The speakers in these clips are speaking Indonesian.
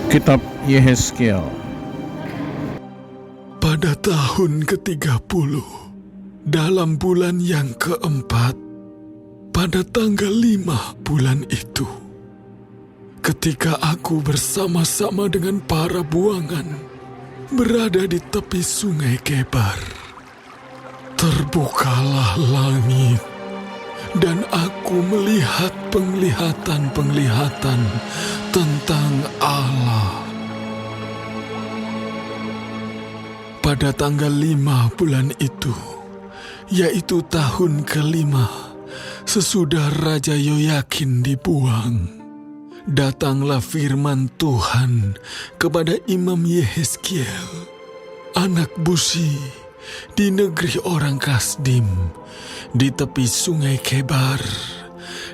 Kitab Yehezkiel. Pada tahun ke-30, dalam bulan yang keempat, pada tanggal 5 bulan itu, ketika aku bersama-sama dengan para buangan berada di tepi sungai Kebar, terbukalah langit dan aku melihat penglihatan-penglihatan tentang Allah. Pada tanggal 5 bulan itu, yaitu tahun ke-5, sesudah Raja Yoyakin dibuang, datanglah firman Tuhan kepada Imam Yehezkiel, anak Buzi, di negeri orang Kasdim, di tepi sungai Kebar,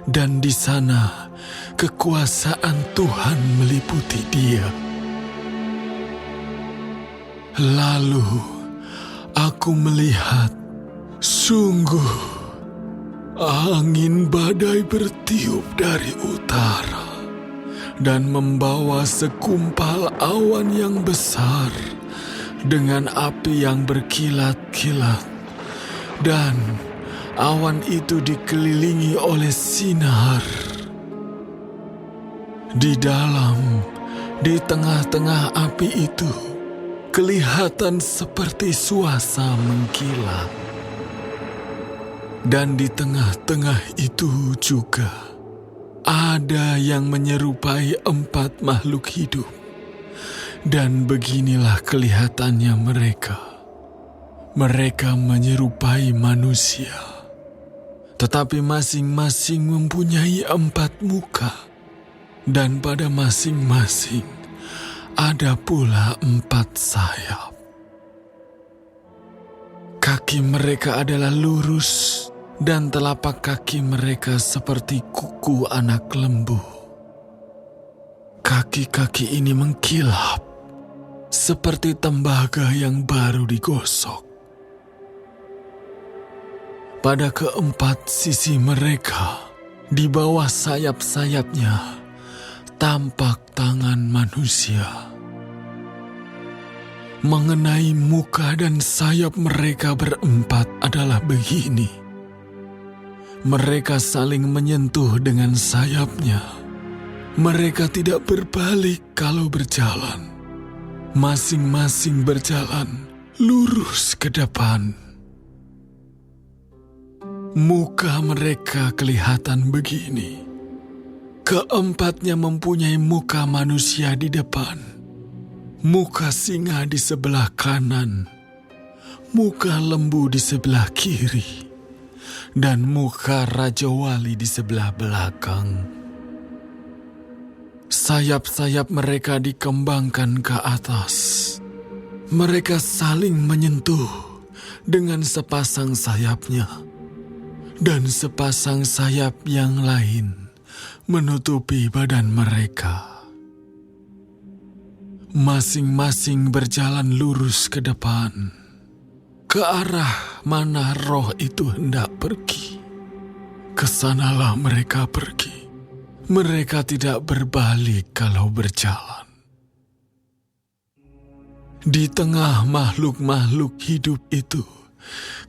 dan di sana kekuasaan Tuhan meliputi dia. Lalu aku melihat, sungguh angin badai bertiup dari utara dan membawa sekumpal awan yang besar dengan api yang berkilat-kilat, dan awan itu dikelilingi oleh sinar. Di tengah-tengah api itu, kelihatan seperti suasa mengkilat. Dan di tengah-tengah itu juga ada yang menyerupai 4 makhluk hidup. Dan beginilah kelihatannya mereka. Mereka menyerupai manusia, tetapi masing-masing mempunyai 4 muka, dan pada masing-masing ada pula 4 sayap. Kaki mereka adalah lurus, dan telapak kaki mereka seperti kuku anak lembu. Kaki-kaki ini mengkilap, seperti tembaga yang baru digosok. Pada ke-4 sisi mereka, di bawah sayap-sayapnya, tampak tangan manusia. Mengenai muka dan sayap mereka berempat adalah begini. Mereka saling menyentuh dengan sayapnya. Mereka tidak berbalik kalau berjalan. Masing-masing berjalan lurus ke depan. Muka mereka kelihatan begini. Keempatnya mempunyai muka manusia di depan, muka singa di sebelah kanan, muka lembu di sebelah kiri, dan muka Raja Wali di sebelah belakang. Sayap-sayap mereka dikembangkan ke atas. Mereka saling menyentuh dengan sepasang sayapnya, dan sepasang sayap yang lain menutupi badan mereka. Masing-masing berjalan lurus ke depan, ke arah mana roh itu hendak pergi. Kesanalah mereka pergi. Mereka tidak berbalik kalau berjalan. Di tengah makhluk-makhluk hidup itu,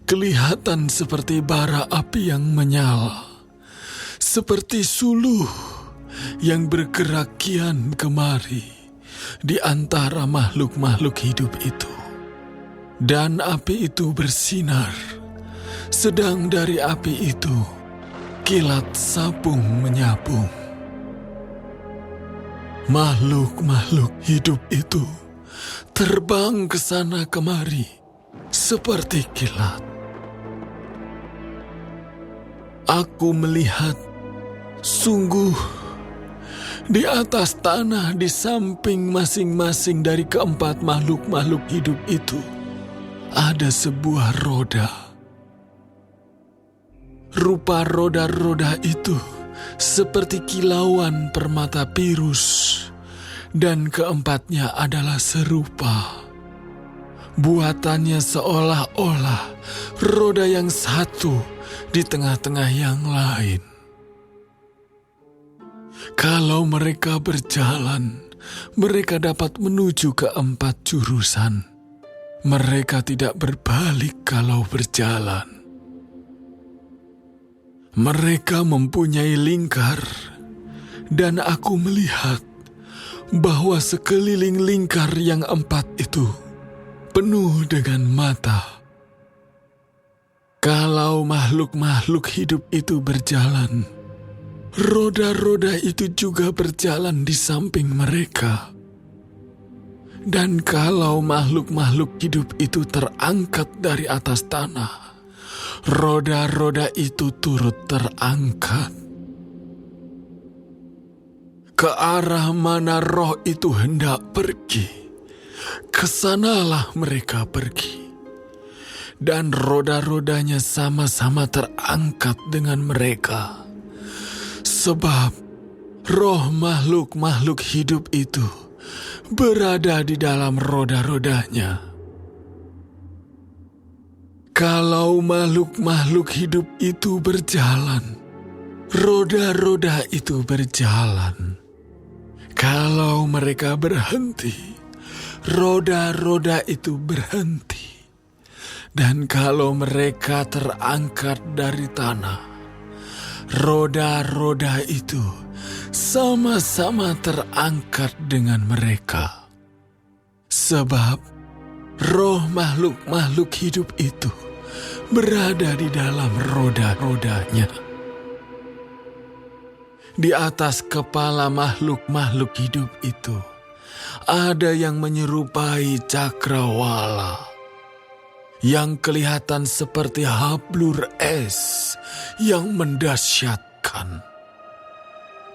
kelihatan seperti bara api yang menyala, seperti suluh yang bergerak kian kemari di antara makhluk-makhluk hidup itu. Dan api itu bersinar, sedang dari api itu kilat sabung menyabung. Makhluk-makhluk hidup itu terbang ke sana kemari seperti kilat. Aku melihat, sungguh, di atas tanah di samping masing-masing dari ke-4 makhluk-makhluk hidup itu ada sebuah roda. Rupa roda-roda itu seperti kilauan permata pirus, dan keempatnya adalah serupa. Buatannya seolah-olah roda yang satu di tengah-tengah yang lain. Kalau mereka berjalan, mereka dapat menuju ke 4 jurusan. Mereka tidak berbalik kalau berjalan. Mereka mempunyai lingkar, dan aku melihat bahwa sekeliling lingkar yang 4 itu penuh dengan mata. Kalau makhluk-makhluk hidup itu berjalan, roda-roda itu juga berjalan di samping mereka. Dan kalau makhluk-makhluk hidup itu terangkat dari atas tanah, roda-roda itu turut terangkat. Ke arah mana roh itu hendak pergi, kesanalah mereka pergi. Dan roda-rodanya sama-sama terangkat dengan mereka. Sebab roh makhluk-makhluk hidup itu berada di dalam roda-rodanya. Kalau makhluk-makhluk hidup itu berjalan, roda-roda itu berjalan. Kalau mereka berhenti, roda-roda itu berhenti. Dan kalau mereka terangkat dari tanah, roda-roda itu sama-sama terangkat dengan mereka. Sebab roh makhluk-makhluk hidup itu berada di dalam roda-rodanya. Di atas kepala makhluk-makhluk hidup itu ada yang menyerupai cakrawala, yang kelihatan seperti hablur es yang mendahsyatkan,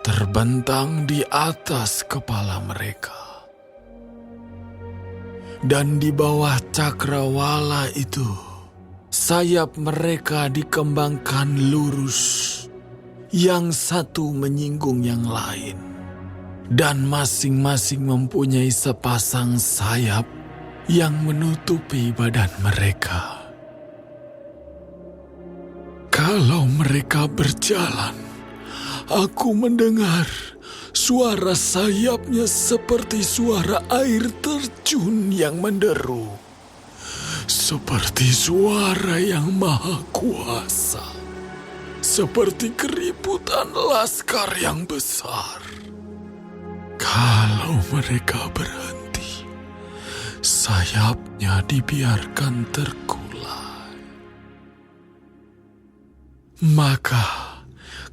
terbentang di atas kepala mereka. Dan di bawah cakrawala itu, sayap mereka dikembangkan lurus, yang satu menyinggung yang lain, dan masing-masing mempunyai sepasang sayap yang menutupi badan mereka. Kalau mereka berjalan, aku mendengar suara sayapnya seperti suara air terjun yang menderu, seperti suara yang maha kuasa, seperti keributan laskar yang besar. Kalau mereka berhenti, sayapnya dibiarkan terkulai. Maka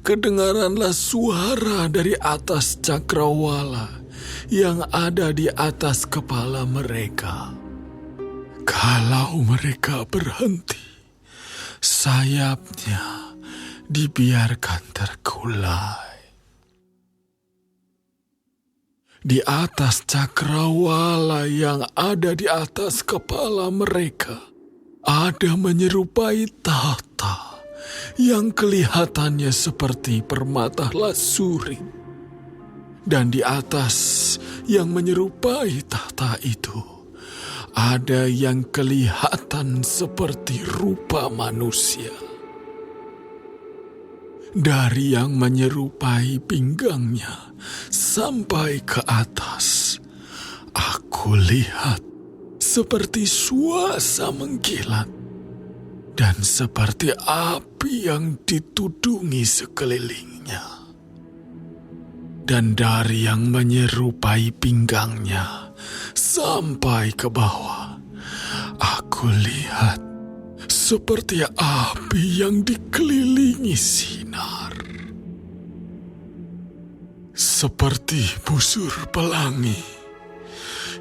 kedengaranlah suara dari atas cakrawala yang ada di atas kepala mereka. Kalau mereka berhenti, sayapnya dibiarkan terkulai. Di atas cakrawala yang ada di atas kepala mereka, ada menyerupai tahta yang kelihatannya seperti permata lasuri. Dan di atas yang menyerupai tahta itu, ada yang kelihatan seperti rupa manusia. Dari yang menyerupai pinggangnya sampai ke atas, aku lihat seperti suasa mengkilat, dan seperti api yang ditudungi sekelilingnya. Dan dari yang menyerupai pinggangnya sampai ke bawah, aku lihat seperti api yang dikelilingi sinar. Seperti busur pelangi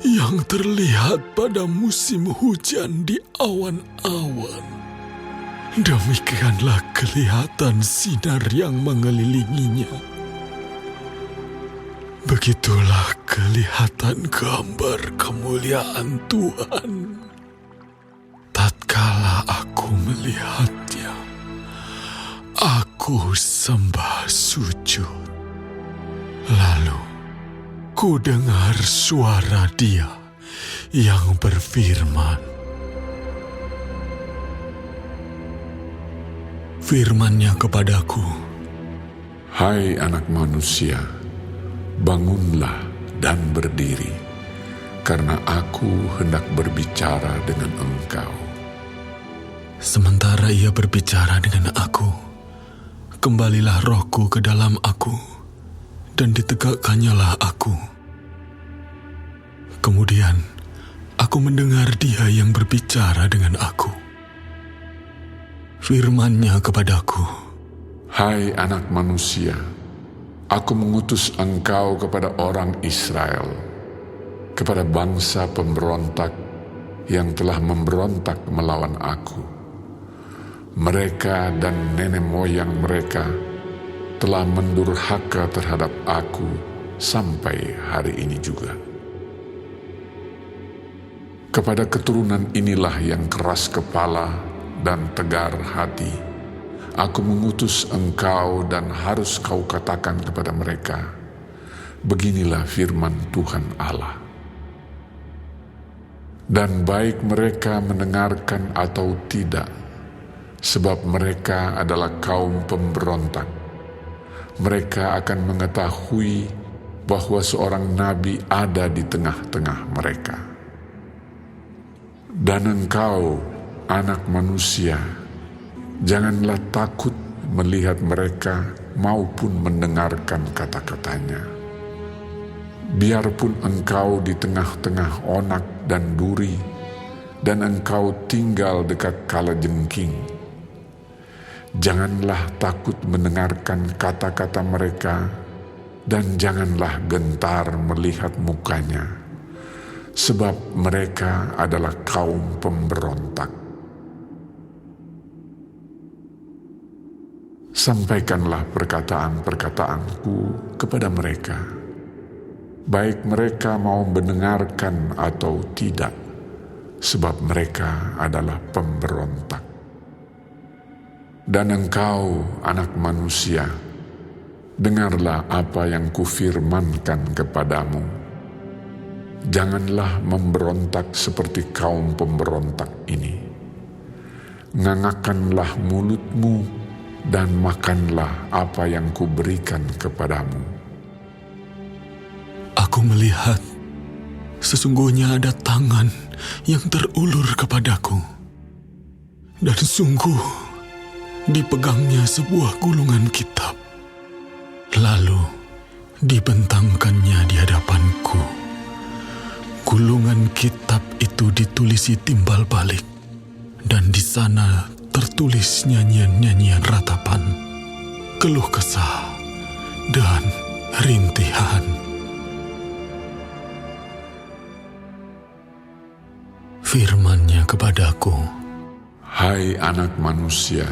yang terlihat pada musim hujan di awan-awan. Demikianlah kelihatan sinar yang mengelilinginya. Begitulah kelihatan gambar kemuliaan Tuhan. Tatkala aku melihatnya, aku sembah sujud. Lalu, ku dengar suara Dia yang berfirman. Firman-Nya kepadaku, Hai anak manusia, bangunlah dan berdiri, karena aku hendak berbicara dengan engkau." Sementara ia berbicara dengan aku, kembalilah rohku ke dalam aku, dan ditegakkannya aku. Kemudian, aku mendengar Dia yang berbicara dengan aku. Firman-Nya kepadaku, "Hai anak manusia, aku mengutus engkau kepada orang Israel, kepada bangsa pemberontak yang telah memberontak melawan aku. Mereka dan nenek moyang mereka telah mendurhaka terhadap aku sampai hari ini juga. Kepada keturunan inilah yang keras kepala dan tegar hati, aku mengutus engkau dan harus kau katakan kepada mereka, beginilah firman Tuhan Allah. Dan baik mereka mendengarkan atau tidak, sebab mereka adalah kaum pemberontak, mereka akan mengetahui bahwa seorang nabi ada di tengah-tengah mereka. Dan engkau, anak manusia, janganlah takut melihat mereka maupun mendengarkan kata-katanya. Biarpun engkau di tengah-tengah onak dan duri, dan engkau tinggal dekat kalajengking, janganlah takut mendengarkan kata-kata mereka, dan janganlah gentar melihat mukanya, sebab mereka adalah kaum pemberontak. Sampaikanlah perkataan-perkataanku kepada mereka, baik mereka mau mendengarkan atau tidak, sebab mereka adalah pemberontak. Dan engkau, anak manusia, dengarlah apa yang kufirmankan kepadamu. Janganlah memberontak seperti kaum pemberontak ini. Ngangakkanlah mulutmu dan makanlah apa yang kuberikan kepadamu. aku melihat sesungguhnya ada tangan yang terulur kepadaku, dan sungguh dipegangnya sebuah gulungan kitab, lalu dibentangkannya di hadapanku. Gulungan kitab itu ditulisi timbal balik, dan di sana tertulis nyanyian-nyanyian ratapan, keluh kesah, dan rintihan. Firman-Nya kepadaku, Hai anak manusia,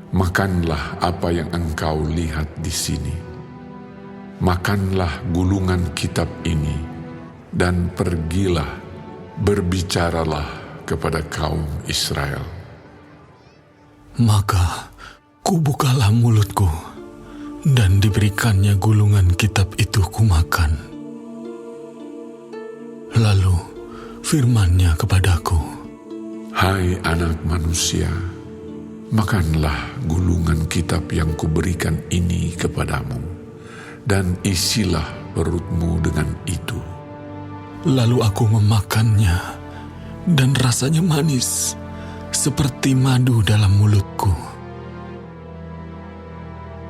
makanlah apa yang engkau lihat di sini. Makanlah gulungan kitab ini, dan pergilah, berbicaralah kepada kaum Israel. Maka kubukalah mulutku, dan diberikannya gulungan kitab itu kumakan. Lalu firman-Nya kepadaku, Hai anak manusia, makanlah gulungan kitab yang kuberikan ini kepadamu, dan isilah perutmu dengan itu. Lalu aku memakannya, dan rasanya manis, seperti madu dalam mulutku.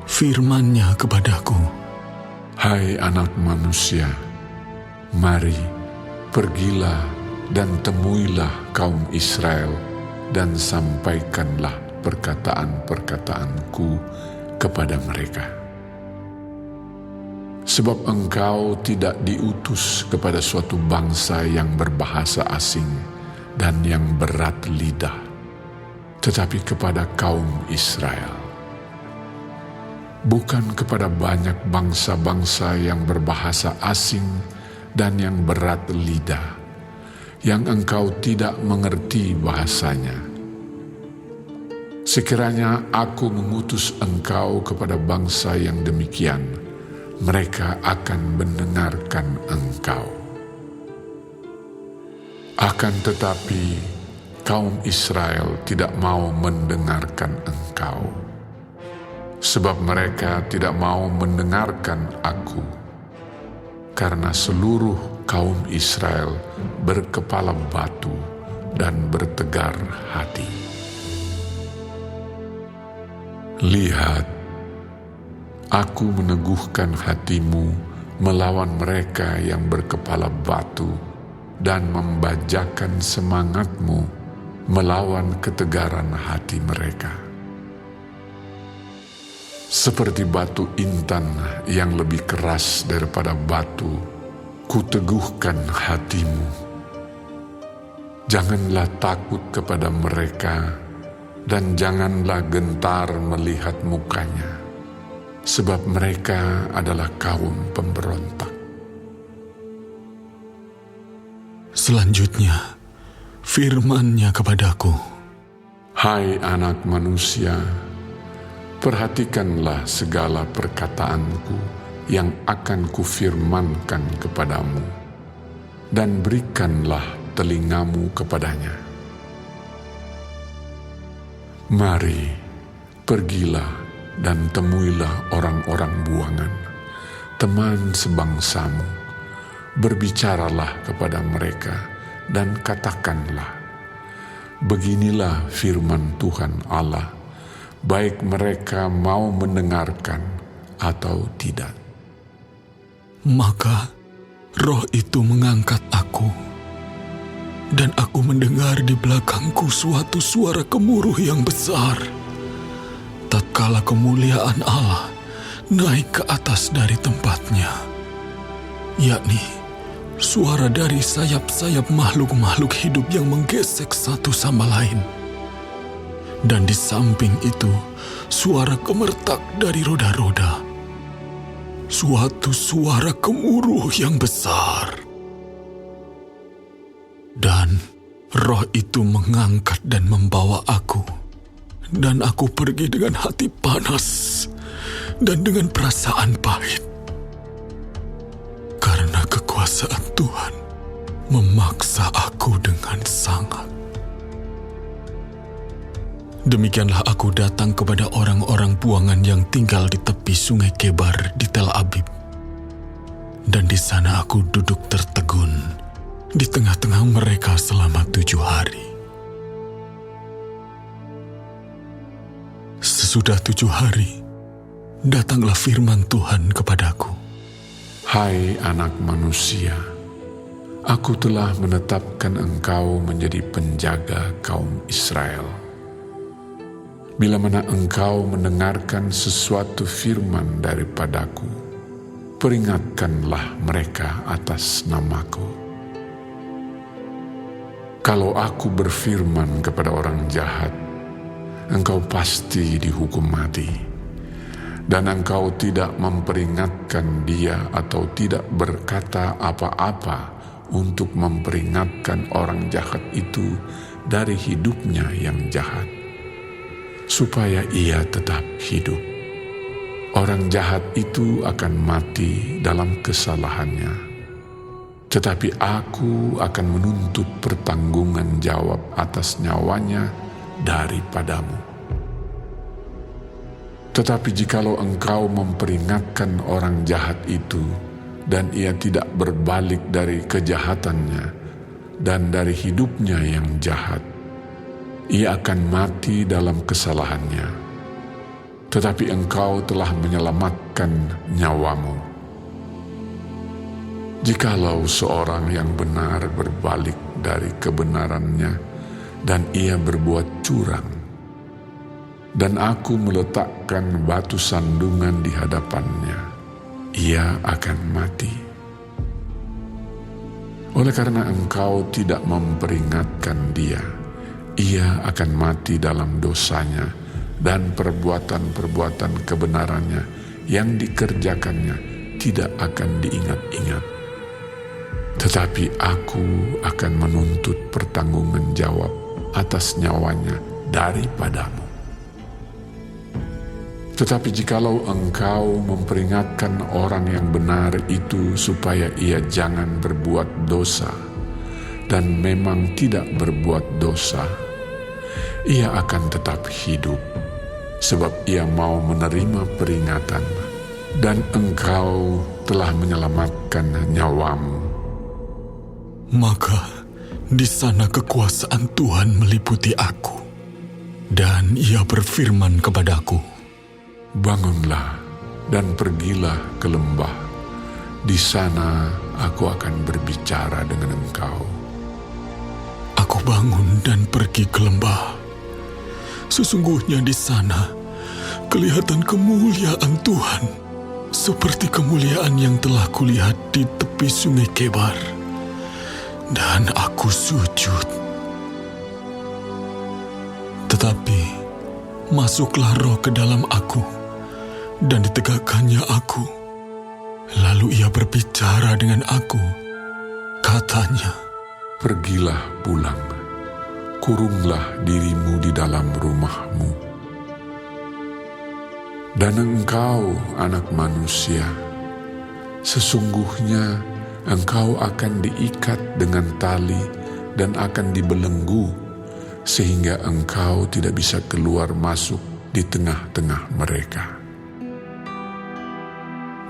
Firman-Nya kepadaku, Hai anak manusia, mari, pergilah dan temuilah kaum Israel, dan sampaikanlah perkataan-perkataanku kepada mereka. Sebab engkau tidak diutus kepada suatu bangsa yang berbahasa asing dan yang berat lidah, tetapi kepada kaum Israel. Bukan kepada banyak bangsa-bangsa yang berbahasa asing dan yang berat lidah, yang engkau tidak mengerti bahasanya. Sekiranya aku mengutus engkau kepada bangsa yang demikian, mereka akan mendengarkan engkau. Akan tetapi, kaum Israel tidak mau mendengarkan engkau, sebab mereka tidak mau mendengarkan aku. karena seluruh kaum Israel berkepala batu dan bertegar hati. Lihat, aku meneguhkan hatimu melawan mereka yang berkepala batu dan membajakan semangatmu melawan ketegaran hati mereka. Seperti batu intan yang lebih keras daripada batu, kuteguhkan hatimu. Janganlah takut kepada mereka, dan janganlah gentar melihat mukanya, sebab mereka adalah kaum pemberontak. Selanjutnya, firman-Nya kepadaku, Hai anak manusia, perhatikanlah segala perkataanku yang akan kufirmankan kepadamu, dan berikanlah telingamu kepadanya. Mari, pergilah dan temuilah orang-orang buangan, teman sebangsamu. Berbicaralah kepada mereka dan katakanlah, beginilah firman Tuhan Allah, baik mereka mau mendengarkan atau tidak. maka roh itu mengangkat aku, dan aku mendengar di belakangku suatu suara gemuruh yang besar. Tatkala kemuliaan Allah naik ke atas dari tempatnya, yakni suara dari sayap-sayap makhluk-makhluk hidup yang menggesek satu sama lain. Dan di samping itu, suara gemertak dari roda-roda. Suatu suara gemuruh yang besar. Dan roh itu mengangkat dan membawa aku. Dan aku pergi dengan hati panas dan dengan perasaan pahit. Karena kekuasaan Tuhan memaksa aku dengan sangat. Demikianlah aku datang kepada orang-orang buangan yang tinggal di tepi sungai Kebar di Tel Abib. Dan di sana aku duduk tertegun di tengah-tengah mereka selama 7 hari. Sesudah 7 hari, datanglah firman Tuhan kepadaku. Hai anak manusia, aku telah menetapkan engkau menjadi penjaga kaum Israel. Bila mana engkau mendengarkan sesuatu firman daripadaku, peringatkanlah mereka atas namaku. Kalau aku berfirman kepada orang jahat, engkau pasti dihukum mati, dan engkau tidak memperingatkan dia atau tidak berkata apa-apa untuk memperingatkan orang jahat itu dari hidupnya yang jahat, supaya ia tetap hidup. Orang jahat itu akan mati dalam kesalahannya, tetapi aku akan menuntut pertanggungan jawab atas nyawanya daripadamu. Tetapi jikalau engkau memperingatkan orang jahat itu, dan ia tidak berbalik dari kejahatannya dan dari hidupnya yang jahat, ia akan mati dalam kesalahannya, tetapi engkau telah menyelamatkan nyawamu. Jikalau seorang yang benar berbalik dari kebenarannya dan ia berbuat curang, dan aku meletakkan batu sandungan di hadapannya, ia akan mati. Oleh karena engkau tidak memperingatkan dia, ia akan mati dalam dosanya, dan perbuatan-perbuatan kebenarannya yang dikerjakannya tidak akan diingat-ingat. Tetapi aku akan menuntut pertanggungan jawab atas nyawanya daripadamu. Tetapi jikalau engkau memperingatkan orang yang benar itu supaya ia jangan berbuat dosa, dan memang tidak berbuat dosa, ia akan tetap hidup, sebab ia mau menerima peringatan, dan engkau telah menyelamatkan nyawamu. Maka di sana kekuasaan Tuhan meliputi aku, dan Ia berfirman kepadaku, Bangunlah dan pergilah ke lembah. Di sana aku akan berbicara dengan engkau. Aku bangun dan pergi ke lembah. Sesungguhnya di sana kelihatan kemuliaan Tuhan, seperti kemuliaan yang telah kulihat di tepi sungai Kebar. Dan aku sujud. Tetapi masuklah Roh ke dalam aku, dan ditegakkannya aku. Lalu Ia berbicara dengan aku. Katanya, Pergilah pulang, kurunglah dirimu di dalam rumahmu. Dan engkau, anak manusia, sesungguhnya engkau akan diikat dengan tali dan akan dibelenggu, sehingga engkau tidak bisa keluar masuk di tengah-tengah mereka.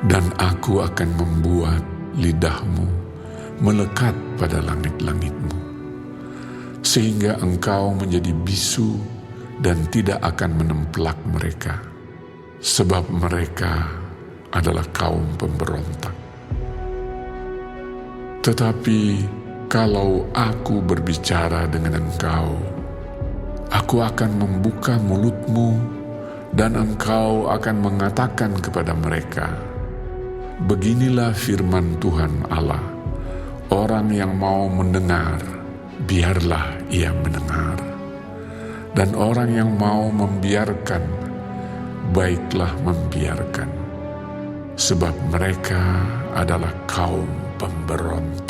Dan aku akan membuat lidahmu melekat pada langit-langitmu, sehingga engkau menjadi bisu dan tidak akan menemplak mereka, sebab mereka adalah kaum pemberontak. Tetapi kalau aku berbicara dengan engkau, aku akan membuka mulutmu dan engkau akan mengatakan kepada mereka, Beginilah firman Tuhan Allah. Orang yang mau mendengar, biarlah ia mendengar. Dan orang yang mau membiarkan, baiklah membiarkan. Sebab mereka adalah kaum pemberontak.